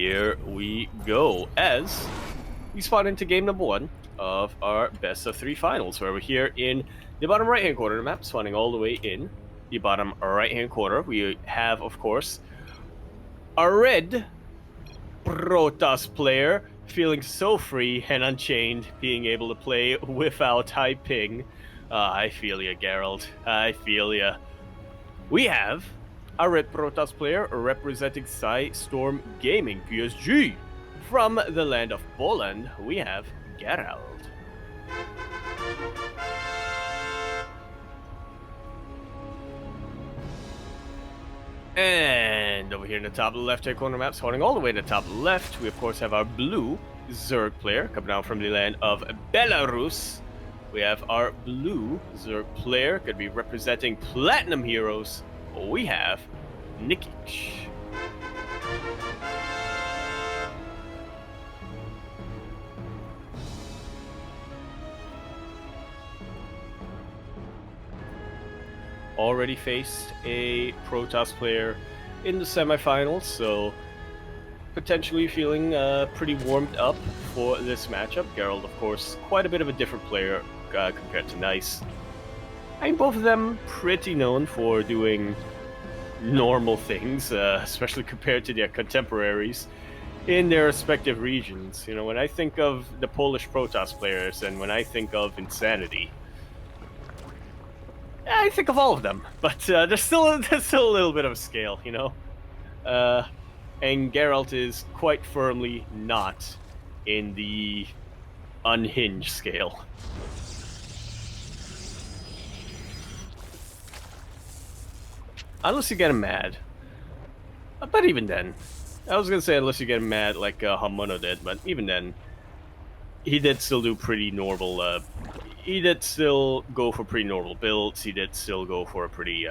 here we go as we spot into game number 1 of our best of 3 finals, where we're here in the bottom right hand corner of the map, spawning all the way in the bottom right hand corner. We have, of course, a red Protoss player feeling so free and unchained, being able to play without high ping. I feel ya, Gerald. I feel ya. We have a red Protoss player representing Storm Gaming PvZ. From the land of Poland, we have Gerald. And over here in the top of the left-hand corner map, spawning all the way to the top left, we of course have our blue Zerg player coming down from the land of Belarus. We have our blue Zerg player going to be representing Platinum Heroes. We have Nikich. Already faced a Protoss player in the semifinals, so potentially feeling pretty warmed up for this matchup. Gerald, of course, quite a bit of a different player compared to Nice. I mean, both of them pretty known for doing normal things, especially compared to their contemporaries in their respective regions. You know, when I think of the Polish Protoss players and when I think of Insanity, I think of all of them, but there's still a little bit of a scale, you know? And Geralt is quite firmly not in the unhinged scale. Unless you get him mad. But even then, I was gonna say unless you get him mad like Hamono did, but even then, he did still do pretty normal, he did still go for pretty normal builds, he did still go for a pretty,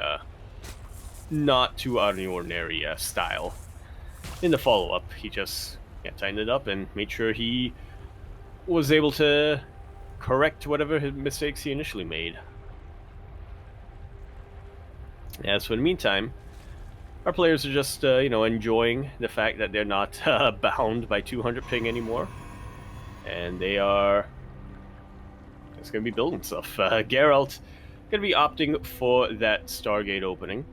not too out of the ordinary style. In the follow-up, he just tightened it up and made sure he was able to correct whatever mistakes he initially made. As for the meantime, our players are just, enjoying the fact that they're not bound by 200 ping anymore. And they are just going to be building stuff. Geralt going to be opting for that Stargate opening.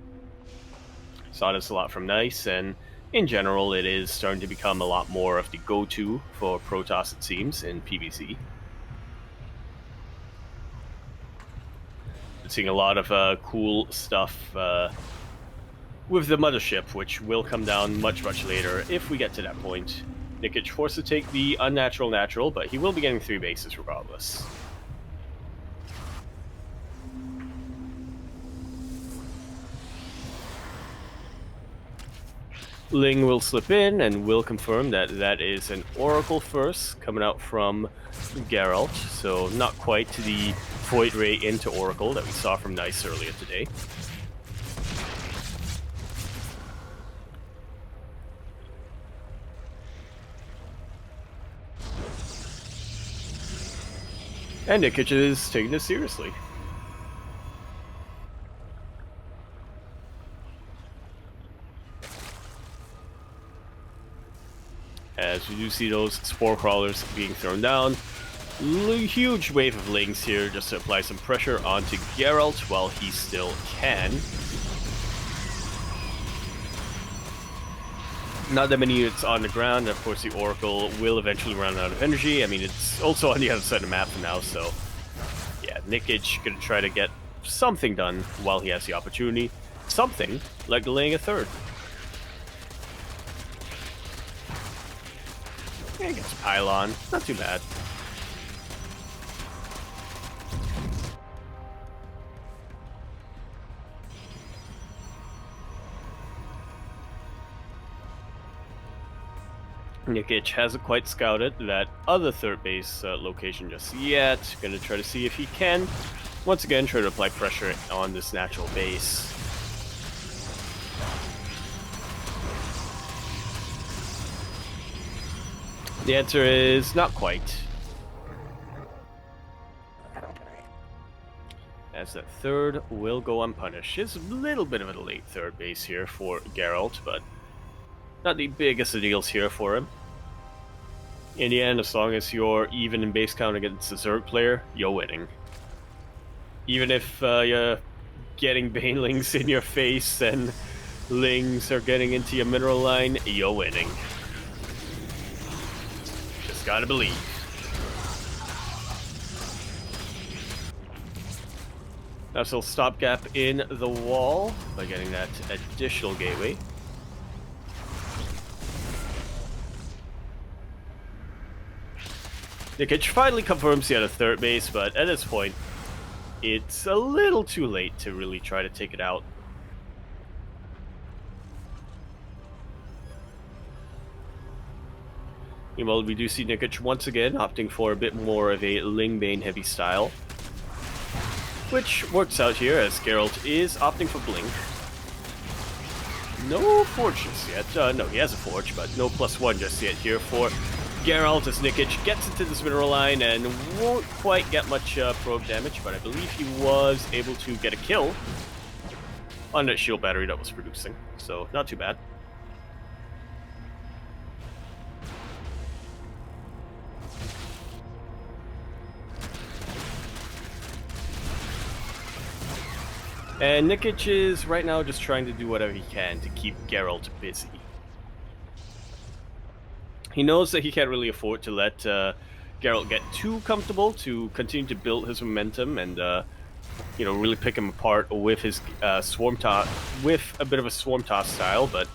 Saw this a lot from Nice, and in general, it is starting to become a lot more of the go-to for Protoss, it seems, in PvZ. Been seeing a lot of cool stuff with the mothership, which will come down much, much later if we get to that point. Nikich forced to take the unnatural natural, but he will be getting 3 bases regardless. Ling will slip in and will confirm that that is an Oracle first coming out from Geralt, so not quite to the Void Ray into Oracle that we saw from Nice earlier today. And Nikich is taking this seriously. As we do see those spore crawlers being thrown down. Huge wave of lings here just to apply some pressure onto Geralt while he still can. Not that many units on the ground. Of course, the Oracle will eventually run out of energy. I mean, it's also on the other side of the map now, so yeah, Nikich gonna try to get something done while he has the opportunity. Something like laying a third. Yeah, he gets a pylon. Not too bad. Nikich hasn't quite scouted that other third base location just yet. Gonna try to see if he can, once again, try to apply pressure on this natural base. The answer is not quite. As that third will go unpunished. It's a little bit of a late third base here for Geralt, but Not the biggest of deals here for him. In the end, as long as you're even in base count against a Zerg player, you're winning. Even if you're getting banelings in your face and lings are getting into your mineral line, you're winning. Just gotta believe. Now still stopgap in the wall by getting that additional gateway. Nikich finally confirms he had a third base, but at this point, it's a little too late to really try to take it out. Meanwhile, we do see Nikich once again opting for a bit more of a Lingbane heavy style, which works out here as Gerald is opting for Blink. No forge just yet. No, he has a forge, but no +1 just yet here for Gerald as Nikich gets into this mineral line and won't quite get much probe damage, but I believe he was able to get a kill on that shield battery that was producing, so not too bad. And Nikich is right now just trying to do whatever he can to keep Gerald busy. He knows that he can't really afford to let Gerald get too comfortable to continue to build his momentum and, you know, really pick him apart with his swarm toss, with a bit of a swarm toss style. But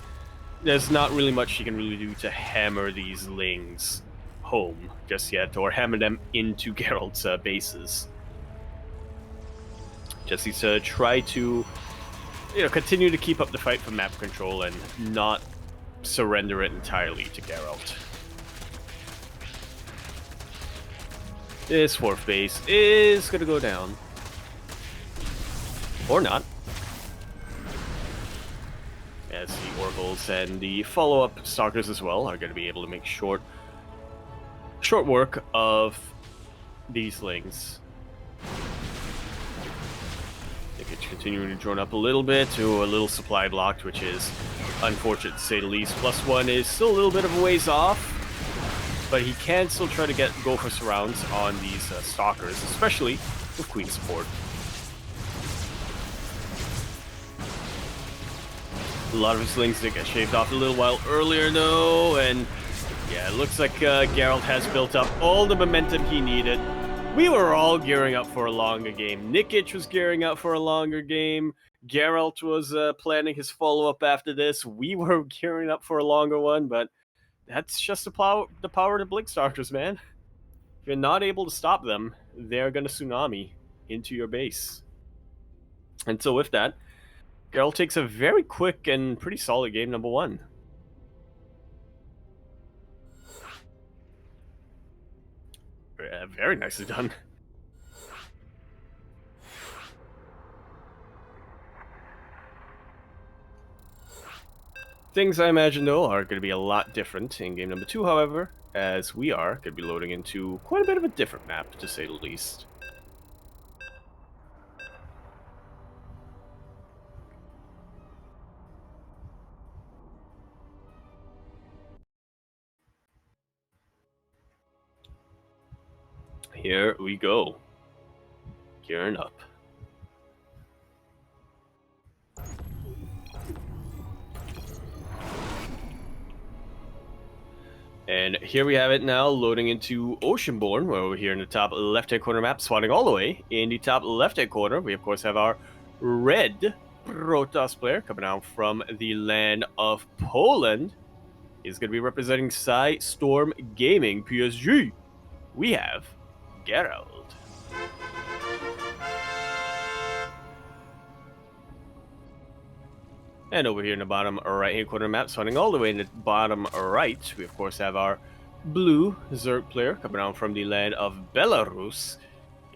there's not really much he can really do to hammer these lings home just yet, or hammer them into Gerald's bases. Just needs to try to, you know, continue to keep up the fight for map control and not surrender it entirely to Gerald. This fourth base is going to go down. Or not. As the Oracles and the follow-up Stalkers as well are going to be able to make short work of these lings. Nikich continuing to drone up a little bit to a little supply blocked, which is unfortunate to say the least. +1 is still a little bit of a ways off, but he can still try to go for surrounds on these Stalkers, especially with Queen support. A lot of his lings did get shaved off a little while earlier though, and yeah, it looks like Gerald has built up all the momentum he needed. We were all gearing up for a longer game. Nikich was gearing up for a longer game. Gerald was planning his follow-up after this. We were gearing up for a longer one, but that's just the power of the Blink Starters, man. If you're not able to stop them, they're going to tsunami into your base. And so with that, Gerald takes a very quick and pretty solid game number 1. Very nicely done. Things I imagine, though, are going to be a lot different in game number 2, however, as we are going to be loading into quite a bit of a different map, to say the least. Here we go. Gearing up. And here we have it now, loading into Oceanborn, where we're here in the top left-hand corner map, spawning all the way. In the top left-hand corner, we of course have our red Protoss player coming out from the land of Poland. He's going to be representing Storm Gaming, PvZ. We have Gerald. And over here in the bottom right-hand corner map, spawning all the way in the bottom right, we of course have our blue Zerg player coming out from the land of Belarus.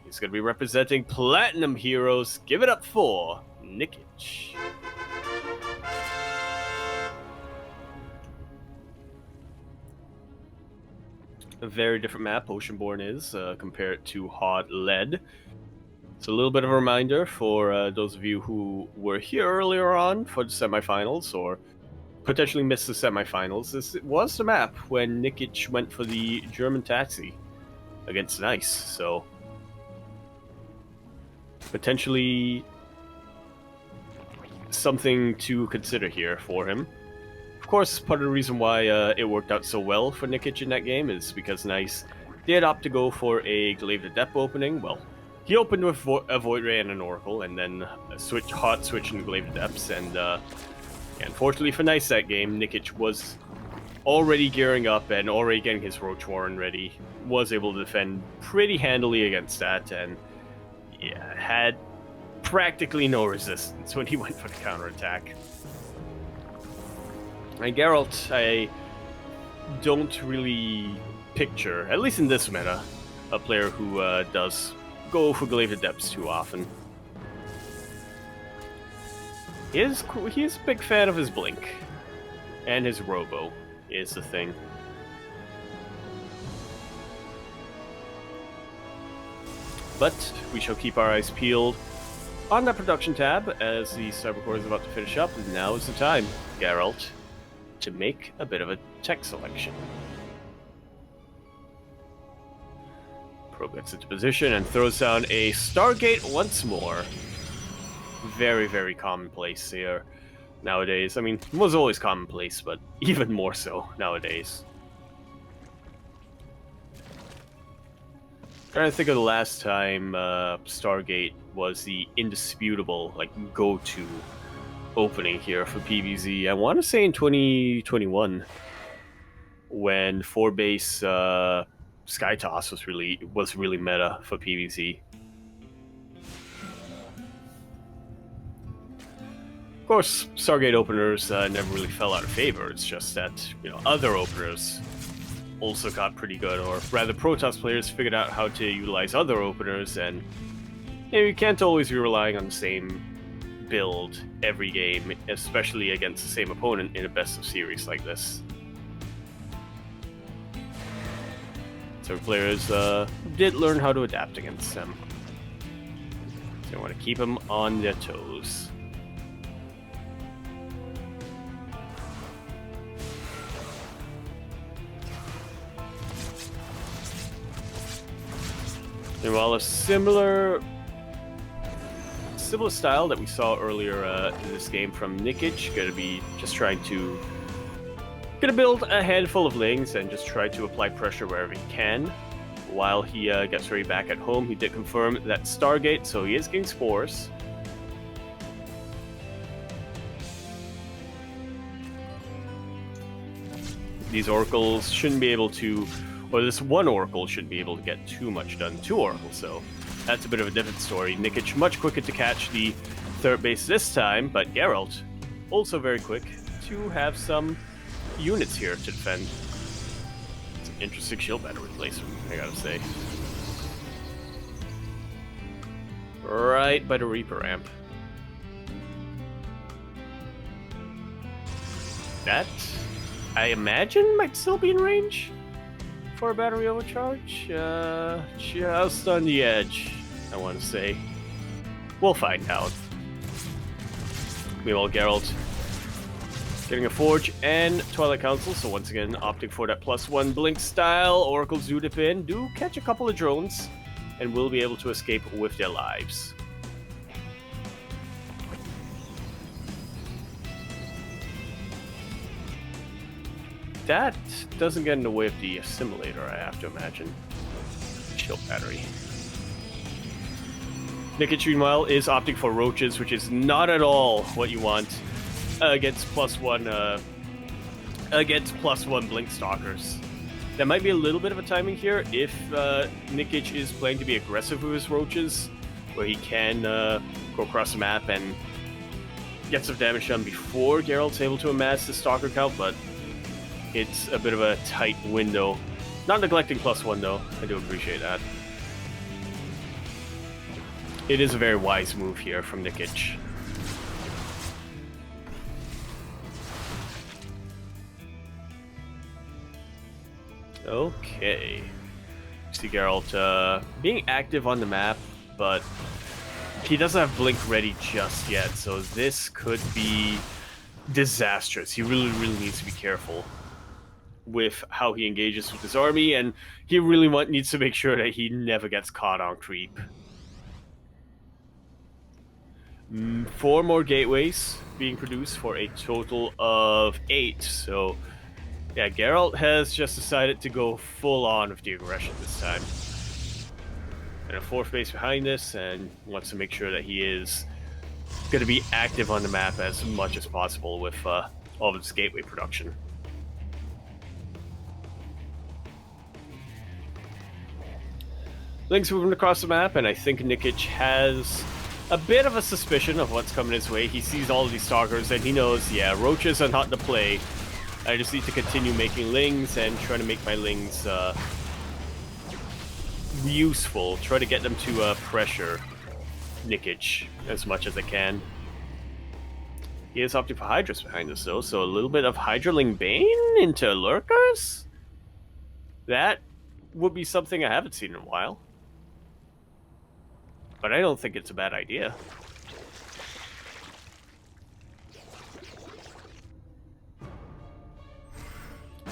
He's going to be representing Platinum Heroes. Give it up for Nikich. A very different map Oceanborn is compared to Hot Lead. It's a little bit of a reminder for those of you who were here earlier on for the semifinals, or potentially missed the semifinals. This was the map when Nikich went for the German taxi against Nice, so potentially something to consider here for him. Of course, part of the reason why it worked out so well for Nikich in that game is because Nice did opt to go for a Glaive the Depth opening. Well, he opened with a Void Ray and an Oracle, and then a hot switch into Glaive the Depths, and unfortunately for Nice that game, Nikich was already gearing up and already getting his Roach Warren ready, was able to defend pretty handily against that, and yeah, had practically no resistance when he went for the counterattack. And Gerald, I don't really picture, at least in this meta, a player who does go for Glaive the Depths too often. He is a big fan of his Blink, and his Robo is the thing. But we shall keep our eyes peeled on that production tab as the Cybercore is about to finish up. Now is the time, Gerald, to make a bit of a tech selection. Probe gets into position and throws down a Stargate once more. Very, very commonplace here nowadays. I mean, it was always commonplace, but even more so nowadays. Trying to think of the last time Stargate was the indisputable, like, go-to opening here for PvZ. I want to say in 2021, when 4-base Sky Toss was really meta for PvZ. Of course, Stargate openers never really fell out of favor. It's just that, you know, other openers also got pretty good, or rather Protoss players figured out how to utilize other openers, and you know, you can't always be relying on the same build every game, especially against the same opponent in a best of series like this. So players did learn how to adapt against them. So I want to keep them on their toes. And while a similar style that we saw earlier in this game from Nikich, gonna be just gonna build a handful of lings and just try to apply pressure wherever he can. While he gets ready back at home, he did confirm that Stargate, so he is getting spores. These oracles shouldn't be able to, or this one oracle shouldn't be able to get too much done. 2 oracles, so that's a bit of a different story. Nikich much quicker to catch the 3rd base this time, but Gerald also very quick to have some units here to defend. It's an interesting shield battery replacement, I gotta say. Right by the Reaper ramp. That, I imagine, might still be in range for a battery overcharge. Just on the edge, I want to say. We'll find out. Meanwhile, Gerald getting a Forge and Twilight Council, so once again opting for that +1 Blink style. Oracles do dip in, do catch a couple of drones, and will be able to escape with their lives. That doesn't get in the way of the assimilator, I have to imagine. Shield battery. Nikich, meanwhile, is opting for roaches, which is not at all what you want against +1 Blink Stalkers. That might be a little bit of a timing here if Nikich is planning to be aggressive with his roaches, where he can go across the map and get some damage done before Gerald's able to amass the Stalker count, but it's a bit of a tight window. Not neglecting +1 though, I do appreciate that. It is a very wise move here from Nikich. Okay. See Gerald being active on the map, but he doesn't have Blink ready just yet, so this could be disastrous. He really, really needs to be careful with how he engages with his army, and he really needs to make sure that he never gets caught on creep. 4 more gateways being produced for a total of 8. So, yeah, Gerald has just decided to go full on with the aggression this time. And a 4th base behind this, and wants to make sure that he is going to be active on the map as much as possible with all of his gateway production. Link's moving across the map, and I think Nikich has a bit of a suspicion of what's coming his way. He sees all of these stalkers, and he knows, yeah, roaches are not the play. I just need to continue making lings and try to make my lings useful. Try to get them to pressure Nikich as much as I can. He is opting for Hydras behind us, though, so a little bit of Hydraling Bane into Lurkers? That would be something I haven't seen in a while. But I don't think it's a bad idea.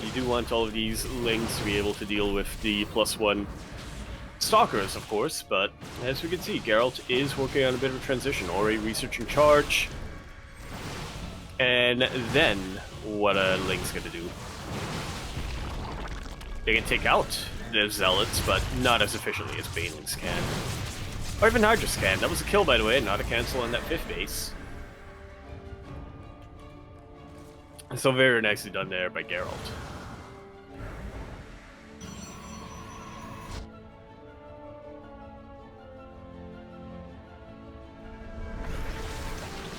You do want all of these links to be able to deal with the +1 stalkers, of course, but as we can see, Gerald is working on a bit of a transition, or a research in charge. And then, what are Link's gonna do? They can take out the Zealots, but not as efficiently as Banelings can. Or even Hydras can. That was a kill, by the way, not a cancel on that 5th base. So very nicely done there by Gerald.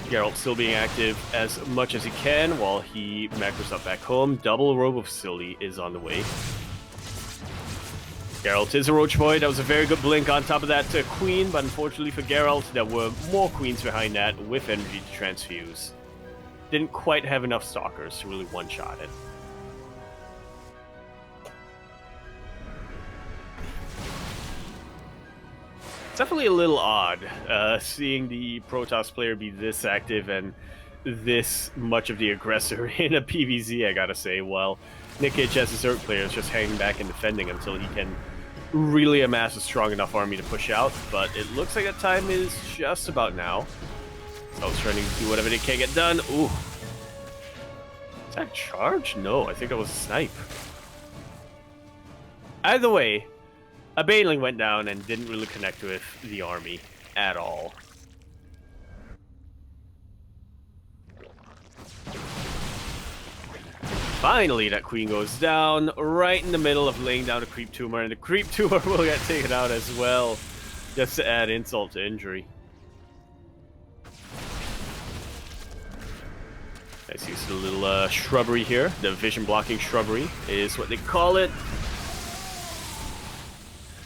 Gerald still being active as much as he can while he macros up back home. Double Robo Facility is on the way. Geralt is a Roach Boy. That was a very good blink on top of that Queen, but unfortunately for Geralt, there were more Queens behind that with energy to transfuse. Didn't quite have enough Stalkers to really one-shot it. It's definitely a little odd seeing the Protoss player be this active and this much of the aggressor in a PvZ, I gotta say, while Nikich as a Zerg player is just hanging back and defending until he can really amass a strong enough army to push out, but it looks like that time is just about now. So I was trying to do whatever they can get done. Ooh. Is that a charge? No, I think that was a snipe. Either way, a Baneling went down and didn't really connect with the army at all. Finally, that Queen goes down right in the middle of laying down a Creep Tumor, and the Creep Tumor will get taken out as well, just to add insult to injury. Let's use the little shrubbery here. The vision blocking shrubbery is what they call it.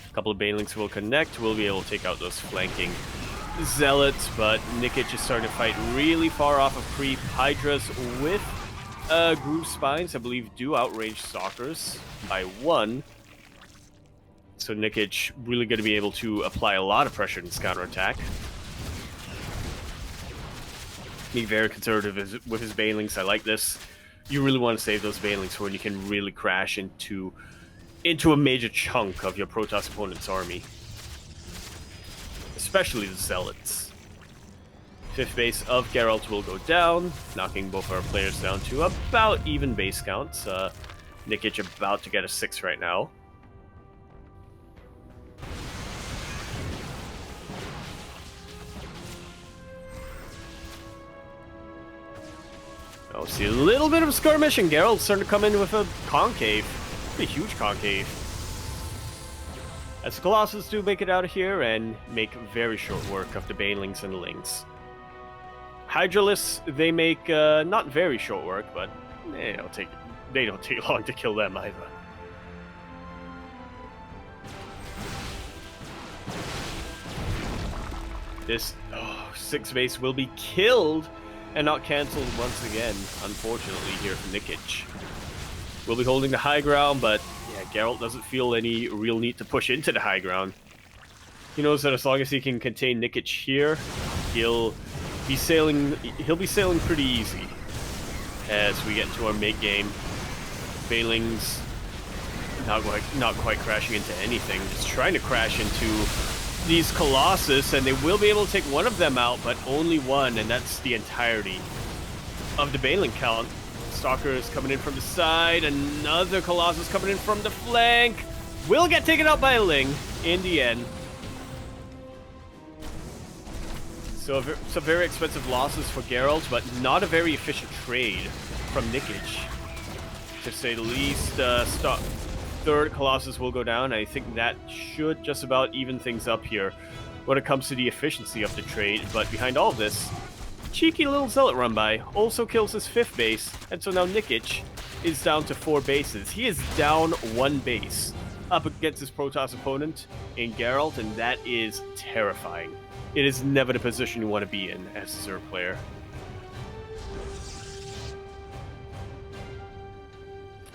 A couple of Banelings will connect. We'll be able to take out those flanking Zealots, but Nikich is starting to fight really far off of creep. Hydras with Groove Spines, I believe, do outrange Stalkers by 1. So Nikich really going to be able to apply a lot of pressure in his counterattack. Be very conservative with his Banelings. I like this. You really want to save those Banelings for when you can really crash into a major chunk of your Protoss opponent's army. Especially the Zealots. 5th base of Geralt will go down, knocking both our players down to about even base counts. Nikich about to get a 6 right now. Oh, see a little bit of skirmish, and Geralt's starting to come in with a concave. A huge concave. As the Colossus do make it out of here and make very short work of the Banelings and the Lings. Hydralists, they make not very short work, but they don't take long to kill them either. This 6th base will be killed and not cancelled once again, unfortunately, here for Nikich. We'll be holding the high ground, but yeah, Geralt doesn't feel any real need to push into the high ground. He knows that as long as he can contain Nikich here, he'll be sailing pretty easy. as we get into our mid game. Bailing's not quite crashing into anything, just trying to crash into these Colossus, and they will be able to take one of them out, but only one, and that's the entirety of the Bailing count. Stalkers coming in from the side, another Colossus coming in from the flank. Will get taken out by a Ling in the end. So some very expensive losses for Gerald, but not a very efficient trade from Nikich, to say the least. Third Colossus will go down. I think that should just about even things up here when it comes to the efficiency of the trade. But behind all of this, cheeky little Zealot run by also kills his 5th base, and so now Nikich is down to 4 bases. He is down 1 base up against his Protoss opponent in Gerald, and that is terrifying. It is never the position you want to be in as a Zerg player.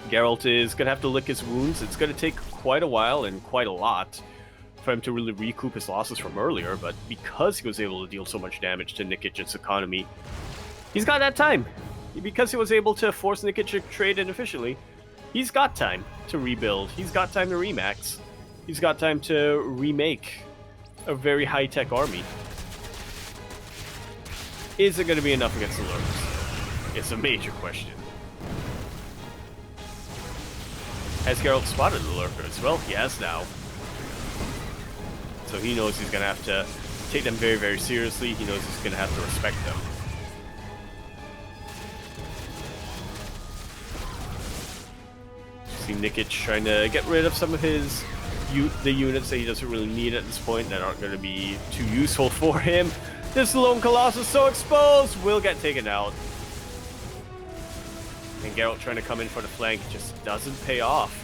Geralt is going to have to lick his wounds. It's going to take quite a while and quite a lot for him to really recoup his losses from earlier, but because he was able to deal so much damage to Nikich's economy, he's got that time. Because he was able to force Nikich to trade inefficiently, he's got time to rebuild. He's got time to remax. He's got time to remake a very high-tech army. Is it going to be enough against the Lurks? It's a major question. Has Geralt spotted the Lurkers? Well, he has now. So he knows he's going to have to take them very, very seriously. He knows he's going to have to respect them. See Nikich trying to get rid of some of his the units that he doesn't really need at this point, that aren't going to be too useful for him. This lone Colossus so exposed will get taken out. And Geralt trying to come in for the flank just doesn't pay off.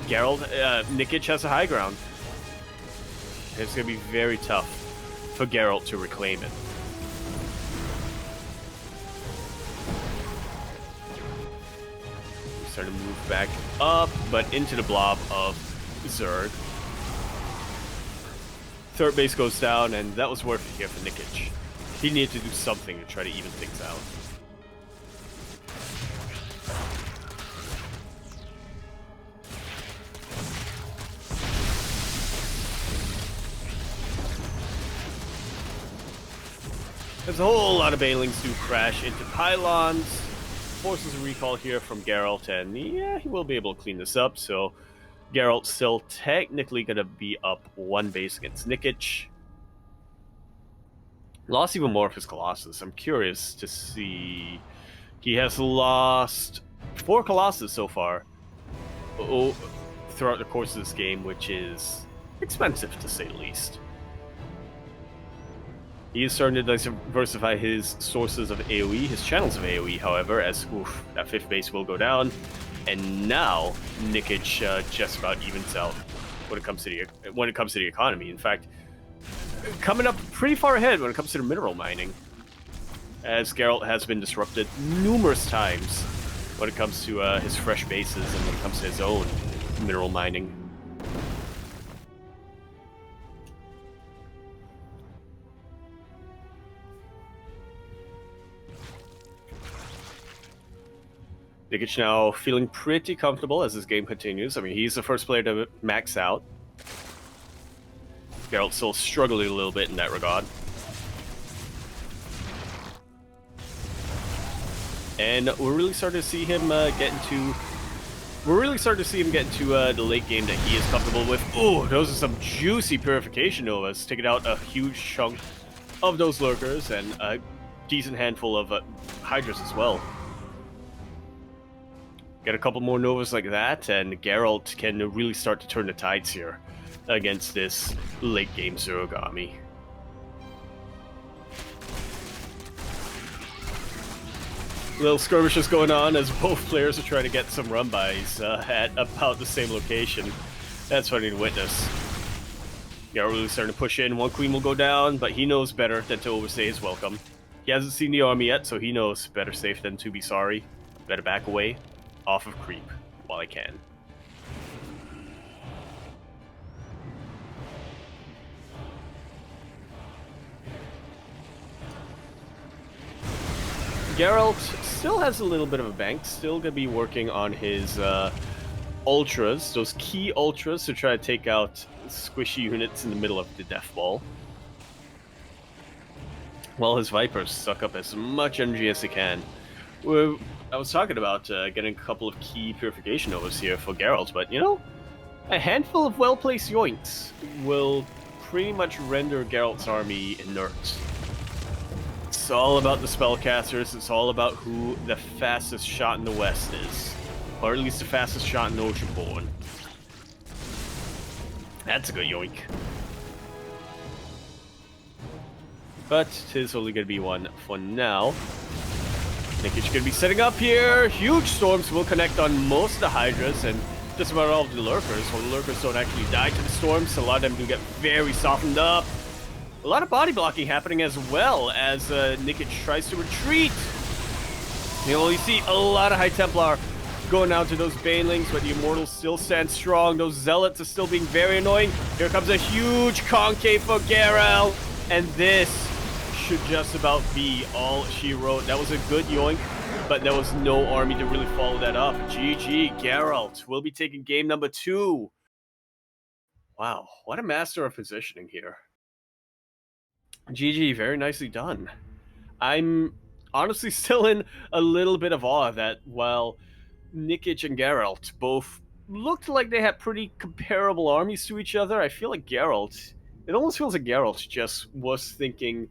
Nikich has a high ground. It's going to be very tough for Geralt to reclaim it. He's starting to move back up, but into the blob of Zerg. 3rd base goes down, and that was worth it here for Nikich. He needed to do something to try to even things out. There's a whole lot of Bailings do crash into pylons. Forces a recall here from Geralt, and yeah, he will be able to clean this up, so Geralt's still technically going to be up 1 base against Nikich. Lost even more of his Colossus. I'm curious to see. He has lost 4 Colossus so far throughout the course of this game, which is expensive to say the least. He is starting to diversify his sources of AoE, his channels of AoE, however, as that 5th base will go down. And now Nikich just about evens out when it comes to the economy. In fact, coming up pretty far ahead when it comes to the mineral mining, as Geralt has been disrupted numerous times when it comes to his fresh bases and when it comes to his own mineral mining. Nikich now feeling pretty comfortable as this game continues. I mean, he's the first player to max out. Geralt's still struggling a little bit in that regard. And we're really starting to see him get into the late game that he is comfortable with. Oh, those are some juicy Purification Novas, taking out a huge chunk of those Lurkers and a decent handful of Hydras as well. Get a couple more Novas like that, and Geralt can really start to turn the tides here against this late game Zerg army. Little skirmishes going on as both players are trying to get some run-bys at about the same location. That's funny to witness. Geralt really starting to push in. 1 queen will go down, but he knows better than to overstay his welcome. He hasn't seen the army yet, so he knows better safe than to be sorry. Better back away off of creep while I can. Gerald still has a little bit of a bank, still going to be working on his ultras, those key ultras to try to take out squishy units in the middle of the death ball. While his Vipers suck up as much energy as they can. I was talking about getting a couple of key purification novas here for Geralt, but you know, a handful of well-placed yoinks will pretty much render Geralt's army inert. It's all about the spellcasters, it's all about who the fastest shot in the west is. Or at least the fastest shot in Oceanborn. That's a good yoink. But it is only going to be one for now. Nikich going to be setting up here. Huge storms will connect on most of the Hydras and just about all of the Lurkers. Well, the Lurkers don't actually die to the storms. A lot of them do get very softened up. A lot of body blocking happening as well as Nikich tries to retreat. You know, you see a lot of High Templar going down to those Banelings, but the Immortals still stand strong. Those Zealots are still being very annoying. Here comes a huge concave for Geralt, and this should just about be all she wrote. That was a good yoink, but there was no army to really follow that up. GG, Geralt will be taking game number 2. Wow, what a master of positioning here. GG, very nicely done. I'm honestly still in a little bit of awe that while Nikich and Geralt both looked like they had pretty comparable armies to each other, I feel like Geralt, it almost feels like Geralt just was thinking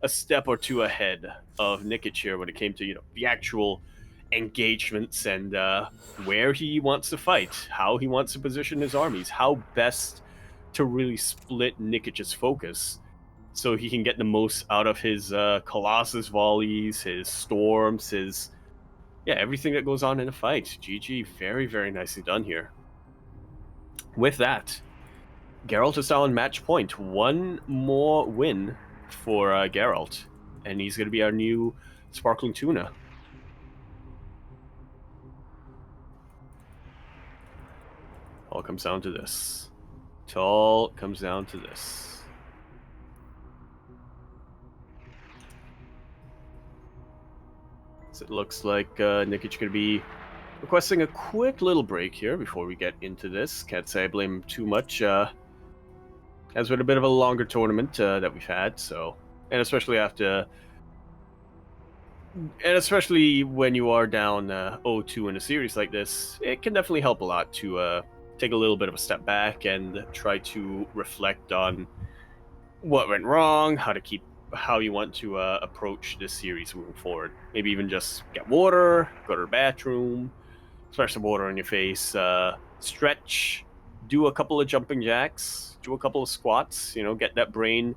a step or two ahead of Nikich here when it came to, you know, the actual engagements and where he wants to fight, how he wants to position his armies, how best to really split Nikich's focus so he can get the most out of his Colossus volleys, his storms, his everything that goes on in a fight. GG, very, very nicely done here. With that, Geralt is now on match point. One more win for Geralt, and he's going to be our new Sparkling Tuna. All comes down to this. It all comes down to this. So it looks like Nikich going to be requesting a quick little break here before we get into this. Can't say I blame him too much. Has been a bit of a longer tournament that we've had, so, and especially when you are down 0-2 in a series like this, it can definitely help a lot to take a little bit of a step back and try to reflect on what went wrong, how you want to approach this series moving forward. Maybe even just get water, go to the bathroom, splash some water on your face, stretch, do a couple of jumping jacks, do a couple of squats, you know, get that brain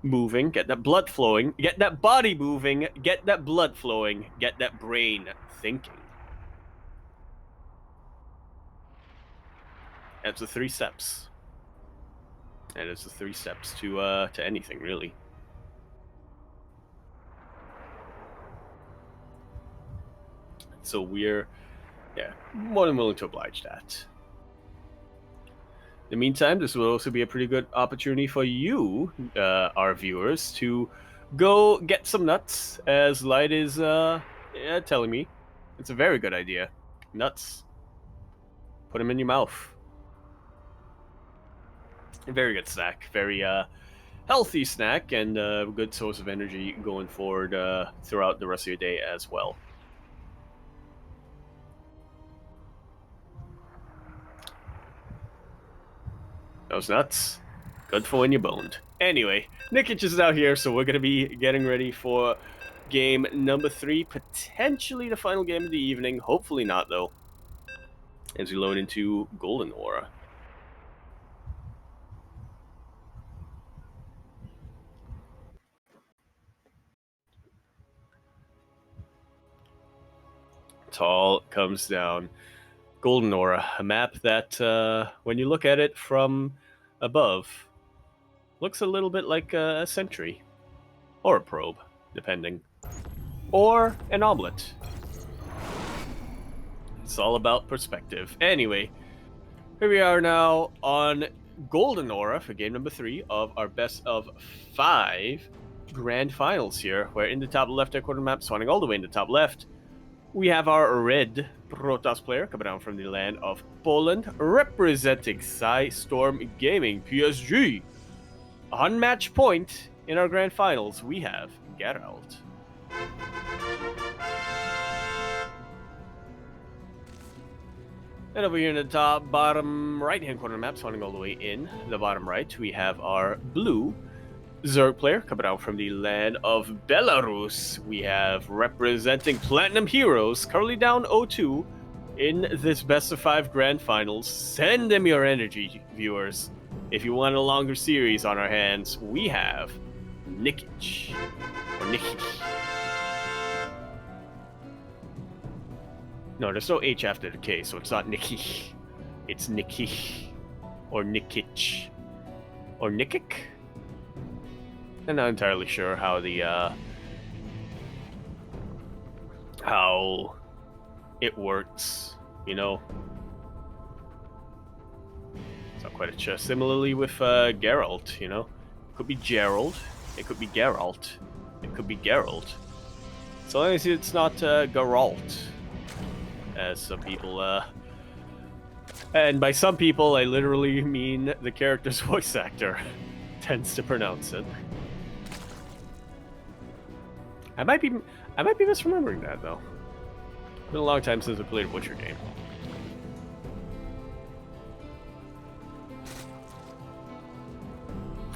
moving, get that blood flowing, get that body moving, get that blood flowing, get that brain thinking. That's the 3 steps. And it's the 3 steps to anything, really. So we're, more than willing to oblige that. In the meantime, this will also be a pretty good opportunity for you, our viewers, to go get some nuts, as Light is telling me. It's a very good idea. Nuts. Put them in your mouth. A very good snack. Very healthy snack, and a good source of energy going forward throughout the rest of your day as well. Those nuts, good for when you're boned. Anyway, Nikich is now here, so we're going to be getting ready for game number 3, potentially the final game of the evening. Hopefully not, though, as we load into Golden Aura. It all comes down. Golden Aura, a map that, when you look at it from above, looks a little bit like a sentry. Or a probe, depending. Or an omelet. It's all about perspective. Anyway, here we are now on Golden Aura for game number 3 of our best of 5 grand finals here, where in the top left corner map, spawning all the way in the top left, we have our red Protoss player coming down from the land of Poland, representing Storm Gaming, PvZ. On match point in our grand finals, we have Gerald. And over here in the top bottom right-hand corner map, spawning all the way in the bottom right, we have our blue Zerg player coming out from the land of Belarus. We have representing Platinum Heroes, currently down 0-2 in this best of 5 grand finals. Send them your energy, viewers. If you want a longer series on our hands, we have Nikich. Or Nikich. No, there's no H after the K, so it's not Nikich. It's Nikich. Or Nikich. Or Nikik? I'm not entirely sure how the, how it works, you know? It's not quite a chess. Similarly with, Gerald, you know? It could be Gerald. It could be Geralt. It could be Gerald. So long as it's not, Geralt. As some people, and by some people, I literally mean the character's voice actor tends to pronounce it. I might be misremembering that though. It's been a long time since I played a Witcher game.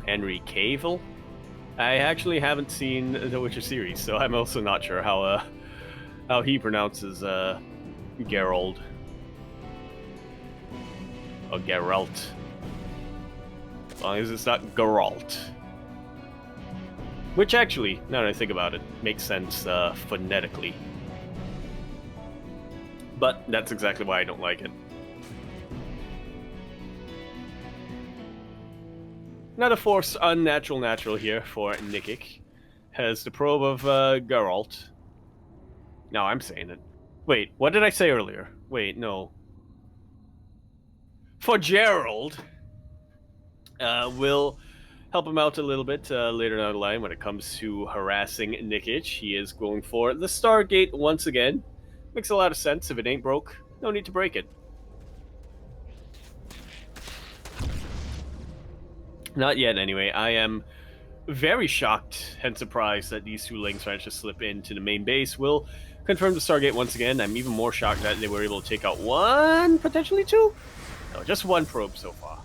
Henry Cavill? I actually haven't seen the Witcher series, so I'm also not sure how he pronounces Gerald. Or Geralt. As long as it's not Geralt. Which actually, now that I think about it, makes sense phonetically. But that's exactly why I don't like it. Not a force unnatural natural here for Nikich. Has the probe of Geralt. No, I'm saying it. Wait, what did I say earlier? Wait, no. For Gerald, we'll help him out a little bit later down the line when it comes to harassing Nikich. He is going for the Stargate once again. Makes a lot of sense. If it ain't broke, no need to break it. Not yet, anyway. I am very shocked and surprised that these two links managed to slip into the main base. We'll confirm the Stargate once again. I'm even more shocked that they were able to take out one, potentially two? No, just one probe so far.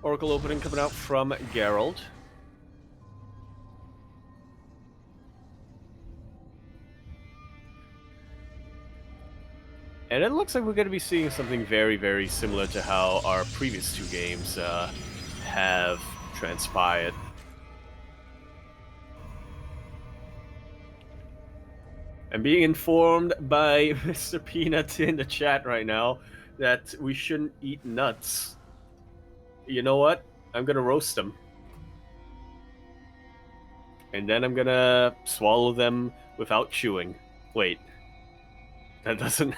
Oracle opening coming out from Gerald. And it looks like we're going to be seeing something very, very similar to how our previous two games have transpired. I'm being informed by Mr. Peanut in the chat right now that we shouldn't eat nuts. You know what? I'm going to roast them. And then I'm going to swallow them without chewing. Wait. That doesn't...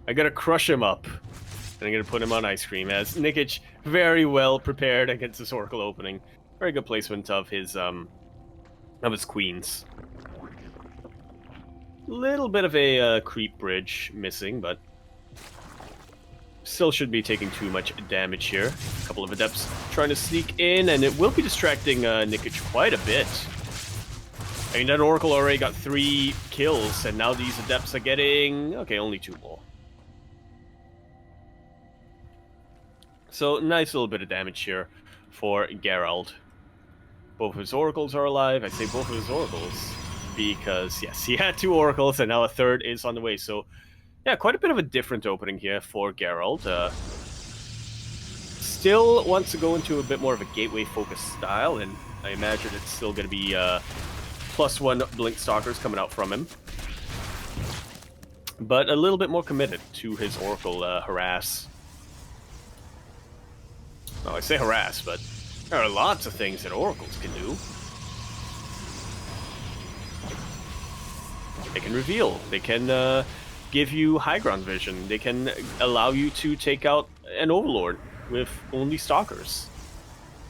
I gotta crush him up. And I'm gonna put him on ice cream, as Nikich very well prepared against this Oracle opening. Very good placement of his queens. Little bit of a creep bridge missing, but still should be taking too much damage here. A couple of adepts trying to sneak in, and it will be distracting Nikich quite a bit. I mean, that Oracle already got 3 kills, and now these adepts are getting... okay, only 2 more. So, nice little bit of damage here for Gerald. Both of his oracles are alive. I say both of his oracles because, yes, he had 2 oracles, and now a 3rd is on the way. So, yeah, quite a bit of a different opening here for Gerald. Still wants to go into a bit more of a gateway-focused style, and I imagine it's still going to be +1 Blink Stalkers coming out from him. But a little bit more committed to his oracle harass. Well, I say harass, but there are lots of things that oracles can do. They can reveal. They can give you high ground vision. They can allow you to take out an Overlord with only Stalkers.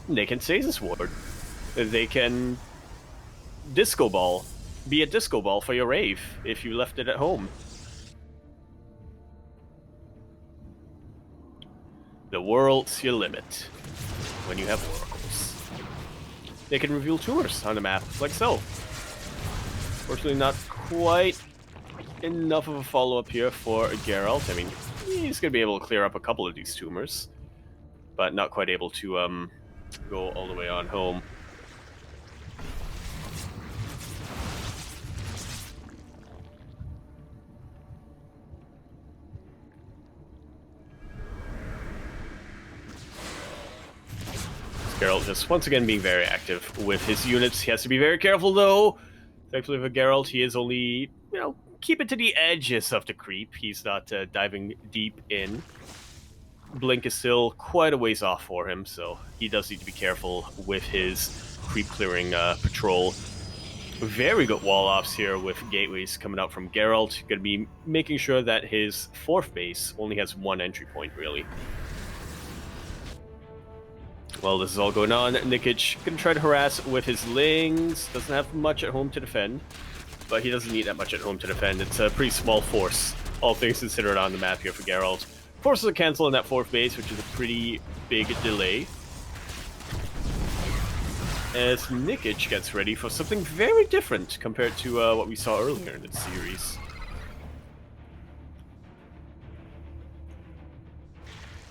They can Stasis Ward. They can Disco Ball. Be a Disco Ball for your Rave if you left it at home. The world's your limit when you have oracles. They can reveal tumors on the map, like so. Fortunately, not quite enough of a follow-up here for Gerald. I mean, he's going to be able to clear up a couple of these tumors, but not quite able to go all the way on home. Gerald just once again being very active with his units. He has to be very careful though. Thankfully for Gerald, he is only, you know, keep it to the edges of the creep. He's not diving deep in. Blink is still quite a ways off for him, so he does need to be careful with his creep clearing patrol. Very good wall offs here with gateways coming out from Gerald. Going to be making sure that his 4th base only has 1 entry point, really. Well, this is all going on. Nikich going to try to harass with his Lings. Doesn't have much at home to defend, but he doesn't need that much at home to defend. It's a pretty small force, all things considered, on the map here for Gerald. Forces a cancel in that 4th base, which is a pretty big delay. As Nikich gets ready for something very different compared to what we saw earlier in the series.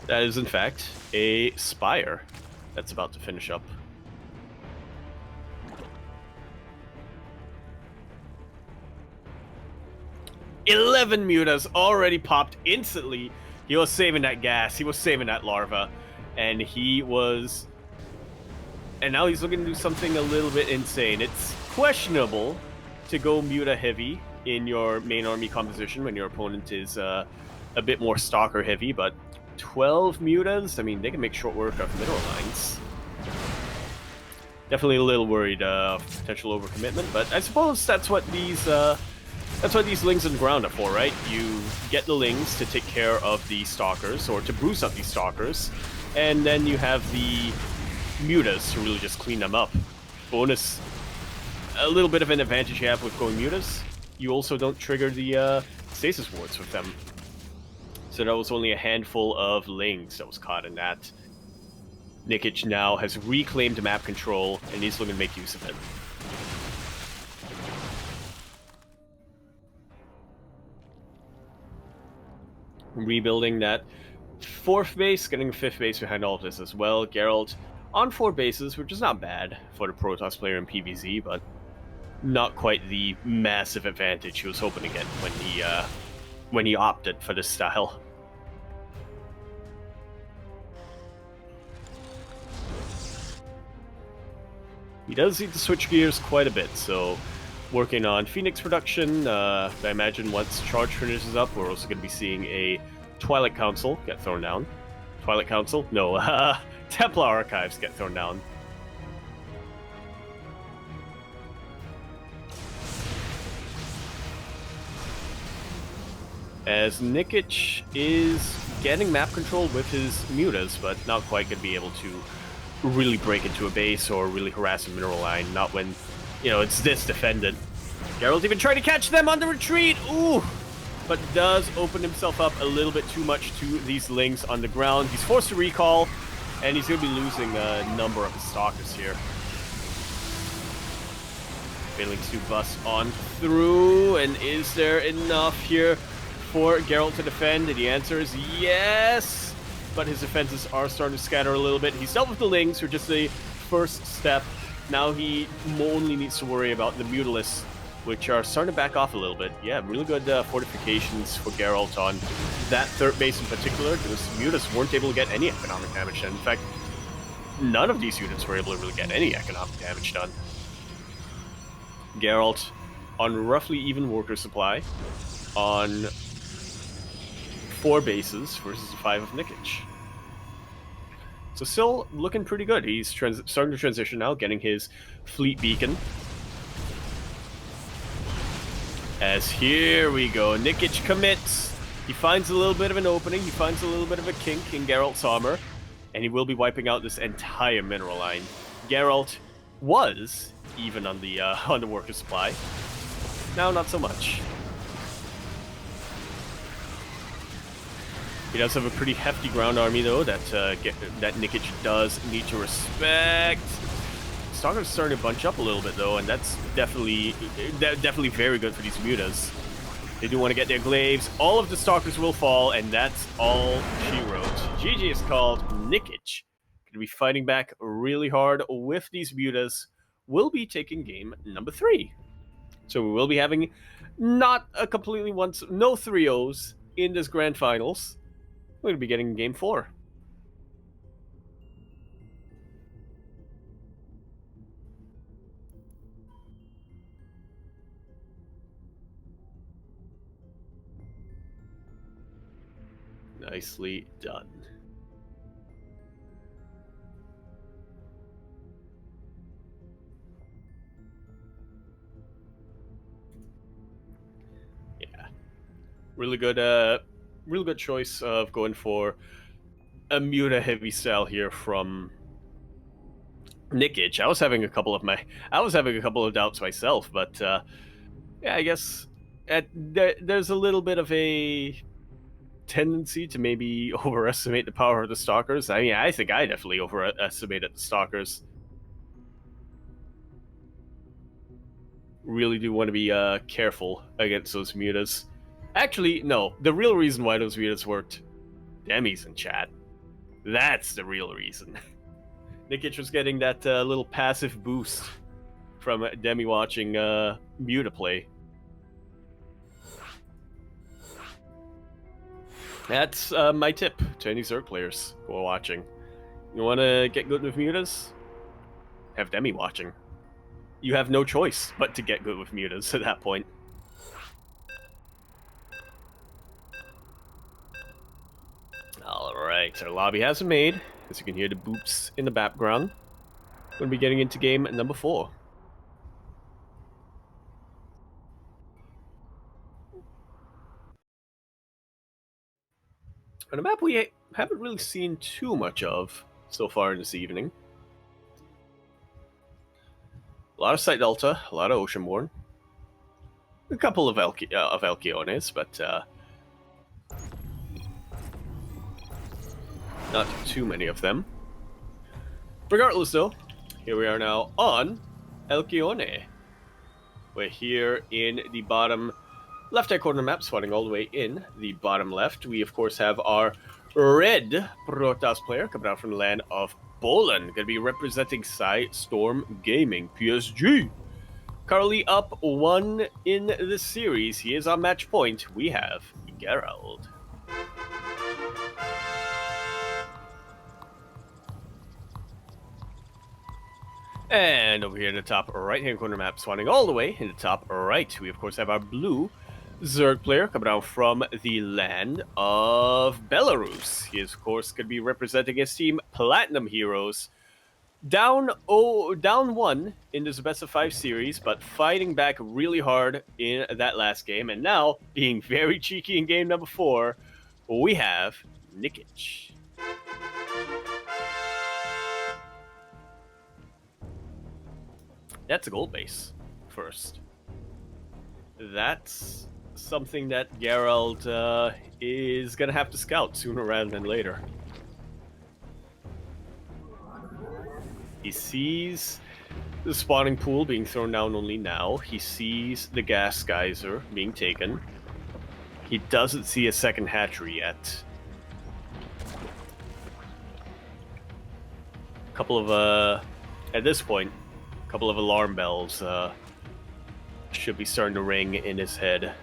That is, in fact, a Spire that's about to finish up. "11 mutas already popped instantly." He was saving that gas. He was saving that larva. And he was... And now he's looking to do something a little bit insane. It's questionable to go muta heavy in your main army composition when your opponent is a bit more Stalker heavy, but 12 mutas? I mean, they can make short work of middle lines. Definitely a little worried of potential overcommitment, but I suppose that's what these Lings on the ground are for, right? You get the Lings to take care of the Stalkers, or to bruise up these Stalkers, and then you have the mutas to really just clean them up. Bonus, a little bit of an advantage you have with going mutas. You also don't trigger the stasis wards with them. So that was only a handful of Lings that was caught in that. Nikich now has reclaimed map control, and he's looking to make use of it. Rebuilding that 4th base, getting a 5th base behind all of this as well. Gerald on 4 bases, which is not bad for the Protoss player in PvZ, but not quite the massive advantage he was hoping to get when he opted for this style. He does need to switch gears quite a bit, so working on Phoenix production. I imagine once Charge finishes up, we're also going to be seeing a Twilight Council get thrown down. Twilight Council? No, Templar Archives get thrown down. As Nikich is getting map control with his mutas, but not quite going to be able to really break into a base or really harass a mineral line, not when, you know, it's this defended. Gerald even tried to catch them on the retreat, ooh! But does open himself up a little bit too much to these Lings on the ground. He's forced to recall, and he's going to be losing a number of his Stalkers here. Failing to bust on through, and is there enough here for Gerald to defend? And the answer is yes! But his defenses are starting to scatter a little bit. He's dealt with the Lings for just a first step. Now he only needs to worry about the Mutalisks, which are starting to back off a little bit. Yeah, really good fortifications for Geralt on that 3rd base in particular, because Mutas weren't able to get any economic damage done. In fact, none of these units were able to really get any economic damage done. Geralt on roughly even worker supply on 4 bases versus 5 of Nikich. So still looking pretty good. He's starting to transition now, getting his fleet beacon. As here we go, Nikich commits. He finds a little bit of an opening, he finds a little bit of a kink in Gerald's armor, and he will be wiping out this entire mineral line. Gerald was even on the worker supply. Now, not so much. He does have a pretty hefty ground army, though, that Nikich does need to respect. Stalkers starting to bunch up a little bit, though, and that's definitely very good for these mutas. They do want to get their glaives. All of the Stalkers will fall, and that's all she wrote. GG is called. Nikich going to be fighting back really hard with these mutas. We'll be taking game number 3. So we will be having not a completely no 3-0s in this grand finals. We're going to be getting game 4. Nicely done. Yeah. Really good choice of going for a muta heavy style here from Nikich. I was having a couple of doubts myself, but yeah, I guess there's a little bit of a tendency to maybe overestimate the power of the Stalkers. I mean, I think I definitely overestimated the Stalkers. Really do want to be careful against those mutas. Actually, no. The real reason why those mutas worked, Demi's in chat. That's the real reason. Nikich was getting that little passive boost from Demi watching muta play. That's my tip to any Zerg players who are watching. You want to get good with mutas? Have Demi watching. You have no choice but to get good with mutas at that point. Alright, our lobby has been made. As you can hear the boops in the background. We're going to be getting into game number 4. On a map we haven't really seen too much of so far in this evening. A lot of Site Delta, a lot of Oceanborn. A couple of Elkiones, but not too many of them. Regardless, though, here we are now on Elkione. We're here in the bottom left-hand corner map, spawning all the way in the bottom left. We, of course, have our red Protoss player coming out from the land of Poland. Going to be representing Storm Gaming, PSG. Currently up 1 in the series. He is on match point. We have Gerald. And over here in the top right-hand corner map, spawning all the way in the top right, we of course have our blue Zerg player coming out from the land of Belarus. He is, of course, going to be representing his team Platinum Heroes. Down 1 in this best of 5 series, but fighting back really hard in that last game. And now, being very cheeky in game number 4, we have Nikich. That's a gold base first. That's something that Gerald is going to have to scout sooner rather than later. He sees the spawning pool being thrown down only now. He sees the gas geyser being taken. He doesn't see a second hatchery yet. A couple of, at this point, a couple of alarm bells should be starting to ring in his head.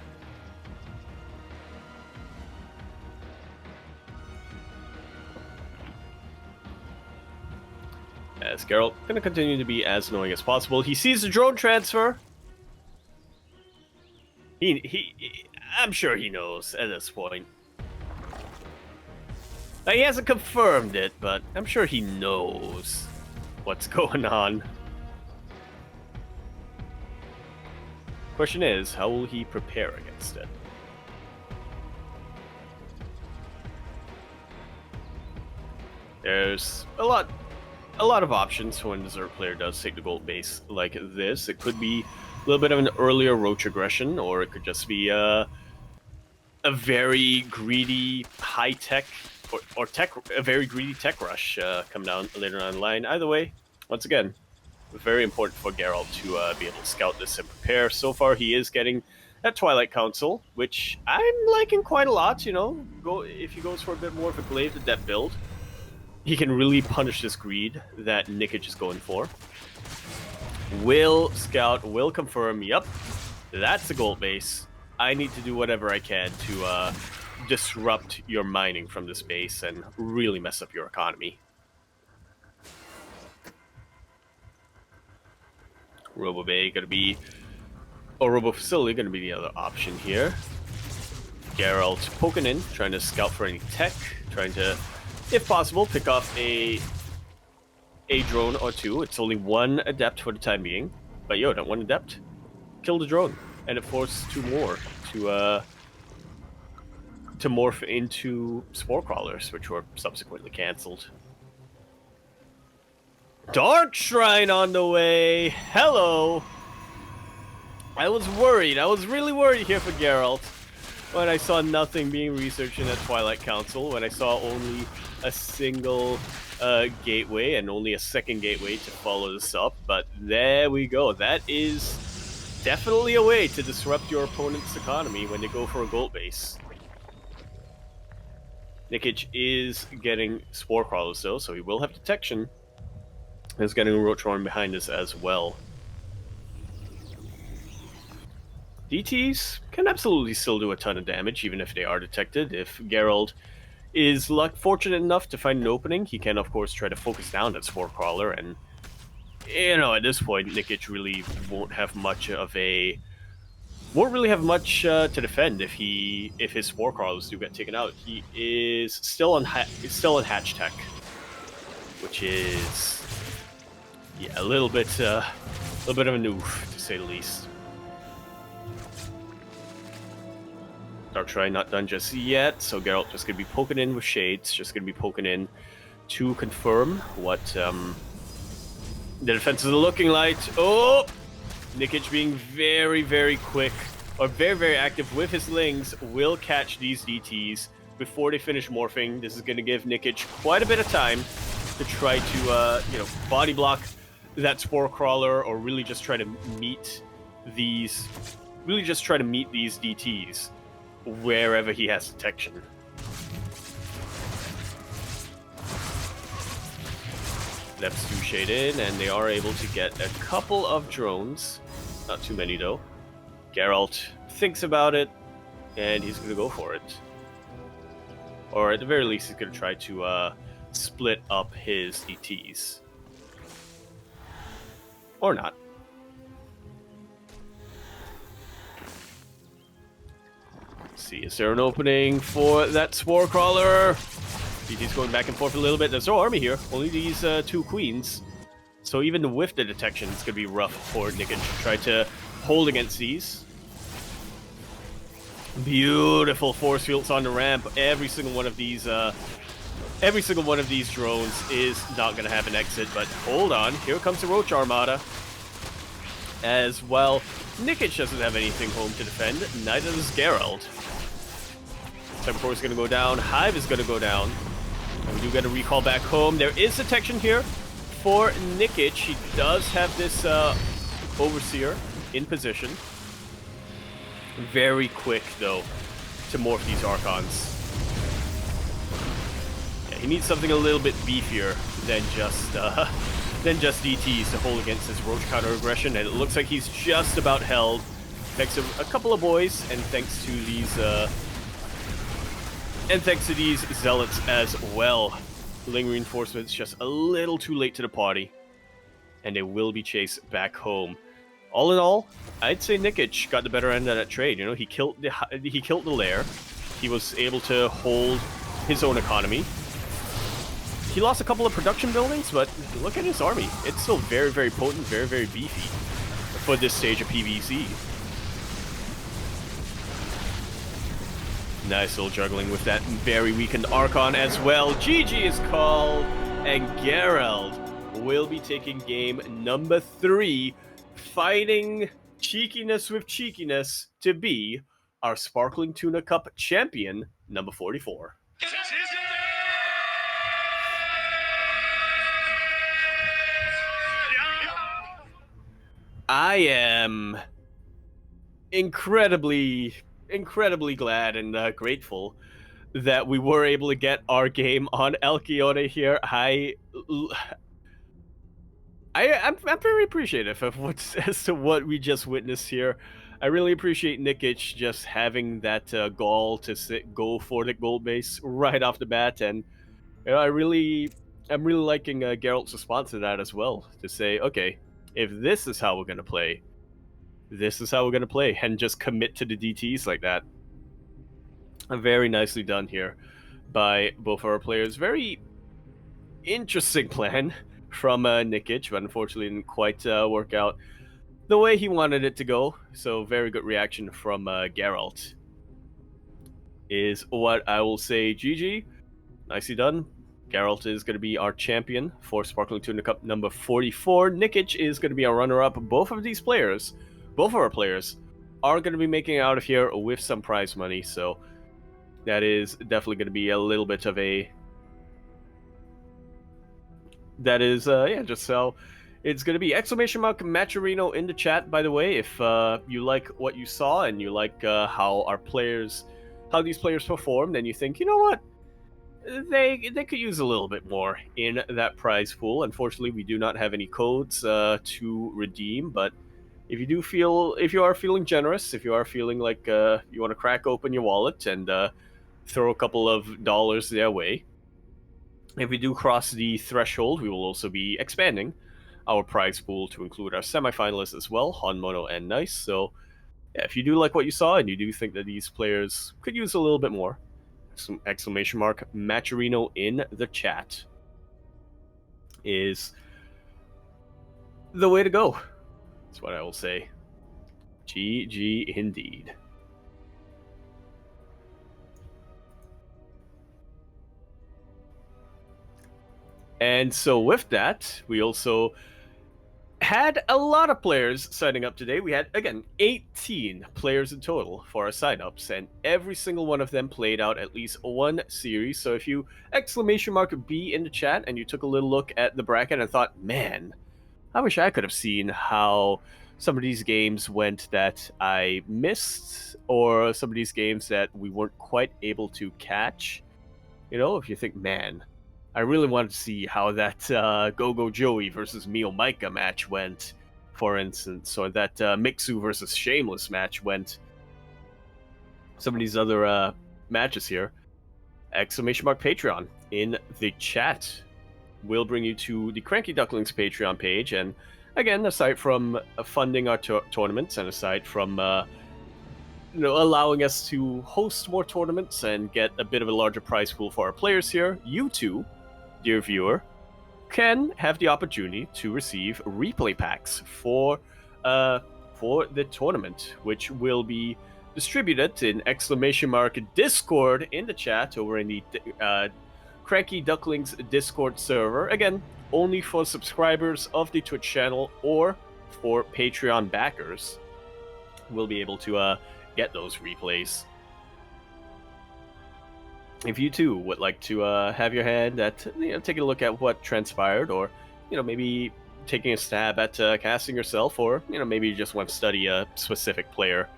As Gerald going to continue to be as annoying as possible. He sees the drone transfer. I'm sure he knows at this point. Now, he hasn't confirmed it, but I'm sure he knows what's going on. Question is, how will he prepare against it? There's a lot of options when the Zerg player does take the gold base like this. It could be a little bit of an earlier roach aggression, or it could just be a very greedy high tech or a very greedy tech rush come down later on the line. Either way, once again, very important for Gerald to be able to scout this and prepare. So far, he is getting that Twilight Council, which I'm liking quite a lot. You know, if he goes for a bit more of a Glaive Adept build, he can really punish this greed that Nikich is going for. Will scout, will confirm, yep, that's the gold base. I need to do whatever I can to disrupt your mining from this base and really mess up your economy. Robo Bay gonna be, or Robo Facility gonna be the other option here. Gerald poking in, trying to scout for any tech, trying to, if possible, pick off a drone or two. It's only one adept for the time being, but yo, that one adept killed the drone, and it forced two more to morph into spore crawlers, which were subsequently cancelled. Dark Shrine on the way. Hello. I was worried. I was really worried here for Gerald when I saw nothing being researched in that Twilight Council, when I saw only a single gateway and only a second gateway to follow this up. But there we go. That is definitely a way to disrupt your opponent's economy when they go for a gold base. Nikich is getting spore crawlers though, so he will have detection. He's getting a roach horn behind us as well. DTs can absolutely still do a ton of damage, even if they are detected. If Gerald is fortunate enough to find an opening, he can, of course, try to focus down that Spore Crawler, and, you know, at this point, Nikich really won't have much to defend if his Spore Crawlers do get taken out. He is still on hatch tech, which is, yeah, a little bit of a noof, to say the least. Dark Shrine not done just yet, so Geralt just going to be poking in with Shades, just going to be poking in to confirm what the defenses are looking like. Oh! Nikich being very, very quick, or very, very active with his Lings, will catch these DTs before they finish morphing. This is going to give Nikich quite a bit of time to try to, body block that Spore Crawler, or really just try to meet these DTs wherever he has detection. Depths do shade in, and they are able to get a couple of drones. Not too many, though. Geralt thinks about it, and he's going to go for it. Or at the very least, he's going to try to split up his DTs. Or not. See, is there an opening for that Spore Crawler? DT's going back and forth a little bit. There's no army here, only these two queens. So even with the detection, it's going to be rough for Nikich to try to hold against these. Beautiful force fields on the ramp. Every single one of these drones is not going to have an exit, but hold on, here comes the Roach Armada. As well, Nikich doesn't have anything home to defend, neither does Gerald. Cybercore is going to go down, Hive is going to go down, and we do get a recall back home. There is detection here for Nikich. He does have this Overseer in position. Very quick, though, to morph these Archons. Yeah, he needs something a little bit beefier than just DTs to hold against his Roach counter aggression, and it looks like he's just about held. Thanks to a couple of boys, and thanks to these zealots as well. Ling reinforcements just a little too late to the party, and they will be chased back home. All in all, I'd say Nikich got the better end of that trade. You know, he killed the lair. He was able to hold his own economy. He lost a couple of production buildings, but look at his army. It's still very, very potent, very, very beefy for this stage of PvZ. Nice little juggling with that very weakened Archon as well. GG is called, and Gerald will be taking game number 3, fighting cheekiness with cheekiness to be our Sparkling Tuna Cup champion, number 44. I am incredibly glad and grateful that we were able to get our game on Elkione here. I'm very appreciative of as to what we just witnessed here. I really appreciate Nikich just having that gall to go for the gold base right off the bat, and you know, I'm really liking Gerald's response to that as well. To say, okay, if this is how we're gonna play, this is how we're gonna play, and just commit to the DTs like that. Very nicely done here by both our players. Very interesting plan from Nikich, but unfortunately didn't quite work out the way he wanted it to go. So very good reaction from Gerald is what I will say. GG, nicely done. Gerald is going to be our champion for Sparkling Tuna Cup number 44. Nikich is going to be our runner-up. Both of our players, are going to be making out of here with some prize money. So that is definitely going to be a little bit of a... That is, yeah, just so it's going to be. Exclamation mark Maturino in the chat, by the way, if you like what you saw and you like how these players performed, and you think, you know what, they could use a little bit more in that prize pool. Unfortunately, we do not have any codes to redeem, but if you are feeling generous, if you are feeling like you want to crack open your wallet and throw a couple of dollars their way, if we do cross the threshold, we will also be expanding our prize pool to include our semifinalists as well, Han, Mono, and Nice. So, yeah, if you do like what you saw and you do think that these players could use a little bit more, some exclamation mark Maturino in the chat is the way to go. That's what I will say. GG indeed. And so with that, we also had a lot of players signing up today. We had, again, 18 players in total for our signups, and every single one of them played out at least one series. So if you exclamation mark B in the chat and you took a little look at the bracket and thought, man, I wish I could have seen how some of these games went that I missed, or some of these games that we weren't quite able to catch. You know, if you think, man, I really wanted to see how that Go-Go Joey versus Mio Micah match went, for instance, or that Mixu versus Shameless match went. Some of these other matches here. Exclamation mark Patreon in the chat will bring you to the Cranky Ducklings Patreon page. And again, aside from funding our tournaments and aside from allowing us to host more tournaments and get a bit of a larger prize pool for our players here, you too, dear viewer, can have the opportunity to receive replay packs for the tournament, which will be distributed in exclamation mark Discord in the chat over in the Cranky Ducklings Discord server. Again, only for subscribers of the Twitch channel or for Patreon backers will be able to get those replays. If you too would like to have your hand at taking a look at what transpired, or maybe taking a stab at casting yourself, or maybe you just want to study a specific player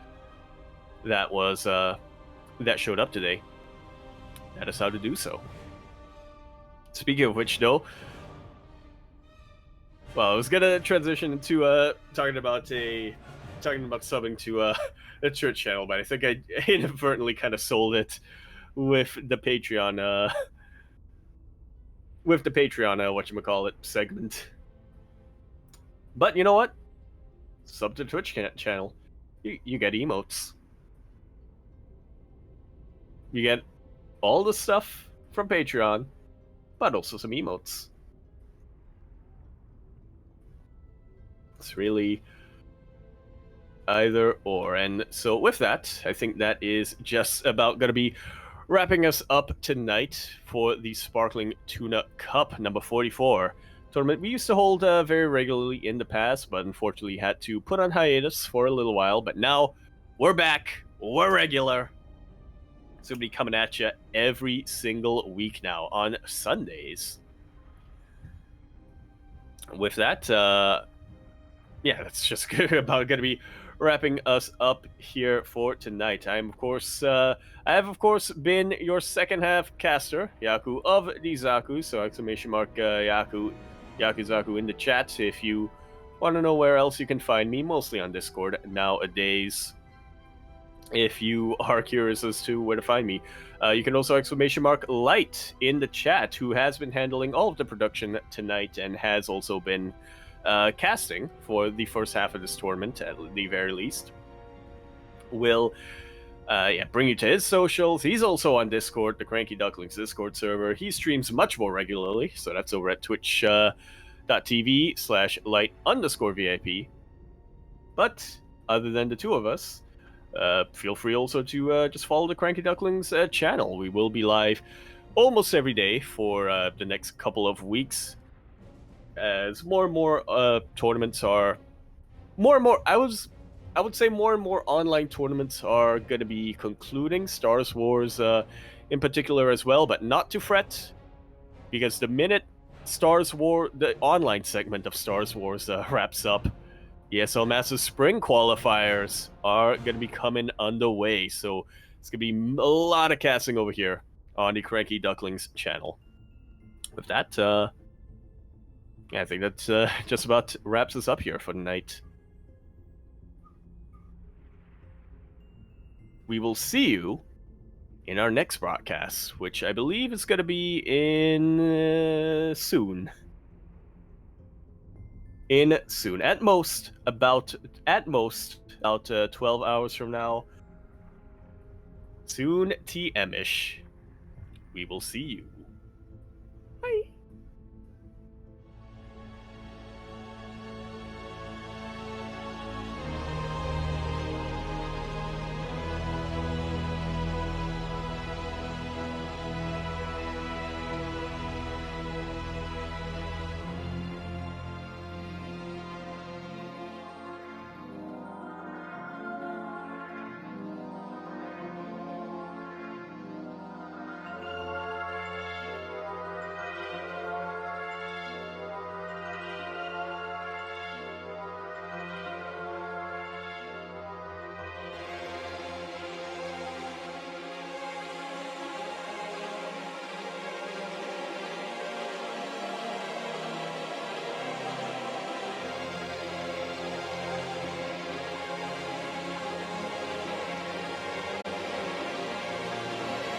that was that showed up today, that is how to do so. Speaking of which, though, well, I was gonna transition into talking about subbing to a church channel, but I think I inadvertently kind of sold it with the Patreon whatchamacallit segment. But you know what? Sub to Twitch channel. You get emotes. You get all the stuff from Patreon, but also some emotes. It's really either or. And so with that, I think that is just about going to be wrapping us up tonight for the Sparkling Tuna Cup number 44 tournament we used to hold very regularly in the past, but unfortunately had to put on hiatus for a little while. But now we're back. We're regular. It's going to be coming at you every single week now on Sundays. With that, yeah, that's just about going to be wrapping us up here for tonight. I have of course been your second half caster, Yaku of the Zaku. So exclamation mark Yaku Zaku in the chat if you want to know where else you can find me. Mostly on Discord nowadays. If you are curious as to where to find me, you can also exclamation mark Light in the chat, who has been handling all of the production tonight and has also been casting for the first half of this tournament, at the very least. Will bring you to his socials. He's also on Discord, the Cranky Ducklings Discord server. He streams much more regularly, so that's over at twitch.tv/light_VIP. But other than the two of us, feel free also to just follow the Cranky Ducklings channel. We will be live almost every day for the next couple of weeks, as more and more tournaments are I would say more and more online tournaments are going to be concluding. Star Wars in particular as well, but not to fret, because the minute the online segment of Star Wars wraps up, ESL Masters Spring qualifiers are going to be coming underway, so it's going to be a lot of casting over here on the Cranky Ducklings channel. With that, I think that just about wraps us up here for the night. We will see you in our next broadcast, which I believe is going to be in soon. At most about 12 hours from now. Soon, TM-ish. We will see you. Bye.